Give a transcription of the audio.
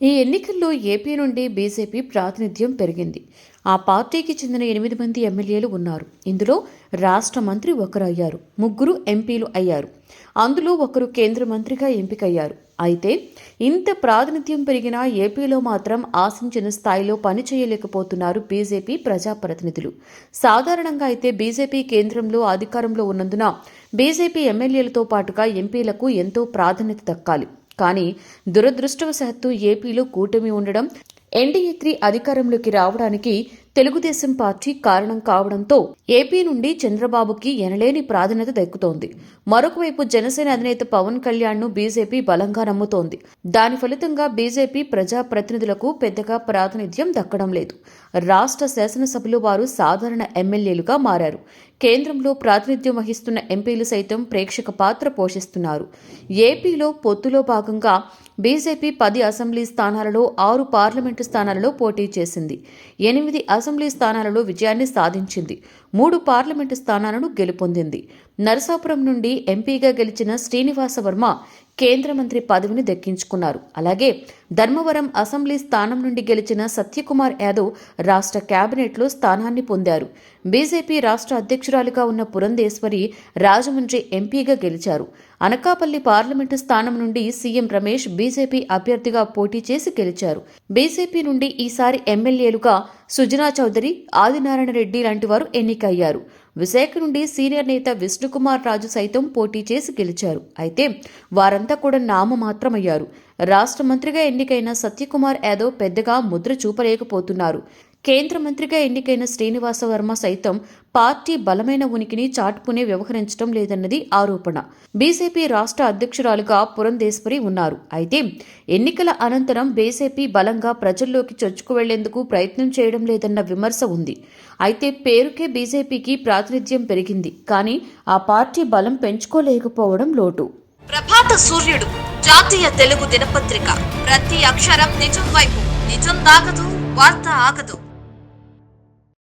ఈ ఎన్నికల్లో ఏపీ నుండి బీజేపీ ప్రాతినిధ్యం పెరిగింది. ఆ పార్టీకి చెందిన 8 మంది ఎమ్మెల్యేలు ఉన్నారు. ఇందులో రాష్ట్ర మంత్రి ఒకరు అయ్యారు, 3 ఎంపీలు అయ్యారు. అందులో ఒకరు కేంద్ర మంత్రిగా ఎంపికయ్యారు. అయితే ఇంత ప్రాతినిధ్యం పెరిగినా ఏపీలో మాత్రం ఆశించిన స్థాయిలో పనిచేయలేకపోతున్నారు బీజేపీ ప్రజాప్రతినిధులు. సాధారణంగా అయితే బీజేపీ కేంద్రంలో అధికారంలో ఉన్నందున బీజేపీ ఎమ్మెల్యేలతో పాటుగా ఎంపీలకు ఎంతో ప్రాధాన్యత దక్కాలి. కానీ దురదృష్టవశాత్తు ఏపీలో కూటమి ఉండడం, ఎన్డీఏ 3 అధికారంలోకి రావడానికి తెలుగుదేశం పార్టీ కారణం కావడంతో ఏపీ నుండి చంద్రబాబుకి ఎనలేని ప్రాధాన్యత దక్కుతోంది. మరొకవైపు జనసేన అధినేత పవన్ కళ్యాణ్ ను బీజేపీ బలంగా నమ్ముతోంది. దాని ఫలితంగా బీజేపీ ప్రజాప్రతినిధులకు పెద్దగా ప్రాతినిధ్యం దక్కడం లేదు. రాష్ట్ర శాసనసభలో వారు సాధారణ ఎమ్మెల్యేలుగా మారారు. కేంద్రంలో ప్రాతినిధ్యం వహిస్తున్న ఎంపీలు సైతం ప్రేక్షక పాత్ర పోషిస్తున్నారు. ఏపీలో పొత్తులో భాగంగా బీజేపీ 10 అసెంబ్లీ స్థానాలలో 6 పార్లమెంటు స్థానాలలో పోటీ చేసింది. 8 అసెంబ్లీ స్థానాలలో విజయాన్ని సాధించింది. 3 పార్లమెంటు స్థానాలను గెలుపొందింది. నరసాపురం నుండి ఎంపీగా గెలిచిన శ్రీనివాస వర్మ కేంద్ర మంత్రి పదవిని దక్కించుకున్నారు. అలాగే ధర్మవరం అసెంబ్లీ స్థానం నుండి గెలిచిన సత్యకుమార్ యాదవ్ రాష్ట్ర కేబినెట్లో స్థానాన్ని పొందారు. బీజేపీ రాష్ట్ర అధ్యక్షురాలిగా ఉన్న పురంధేశ్వరి రాజమండ్రి ఎంపీగా గెలిచారు. అనకాపల్లి పార్లమెంటు స్థానం నుండి సీఎం రమేష్ బీజేపీ అభ్యర్థిగా పోటీ చేసి గెలిచారు. బీజేపీ నుండి ఈసారి ఎమ్మెల్యేలుగా సుజనా చౌదరి, ఆదినారాయణ రెడ్డి లాంటి వారు ఎన్నికయ్యారు. విశాఖ నుండి సీనియర్ నేత విష్ణుకుమార్ రాజు సైతం పోటీ చేసి గెలిచారు. అయితే వారంతా కూడా నామమాత్రమయ్యారు. రాష్ట్ర మంత్రిగా ఎన్నికైన సత్యకుమార్ యాదవ్ పెద్దగా ముద్ర చూపలేకపోతున్నారు. కేంద్ర మంత్రిగా ఎన్నికైన శ్రీనివాస వర్మ సైతం పార్టీ బలమైన ఉనికిని చాటుకునే వ్యవహరించడం లేదన్నది ఆరోపణ. బీజేపీ రాష్ట్ర అధ్యక్షురాలుగా పురంధేశ్వరి ఉన్నారు. అయితే ఎన్నికల అనంతరం బీజేపీ బలంగా ప్రజల్లోకి చొచ్చుకు వెళ్లేందుకు ప్రయత్నం చేయడం లేదన్న విమర్శ ఉంది. అయితే పేరుకే బీజేపీకి ప్రాతినిధ్యం పెరిగింది, కానీ ఆ పార్టీ బలం పెంచుకోలేకపోవడం లోటు. ప్రభాత సూర్యుడు జాతీయ తెలుగు దినపత్రిక. ప్రతి అక్షరం నిజం వైపు. నిజం దాగదు, వార్త ఆగదు.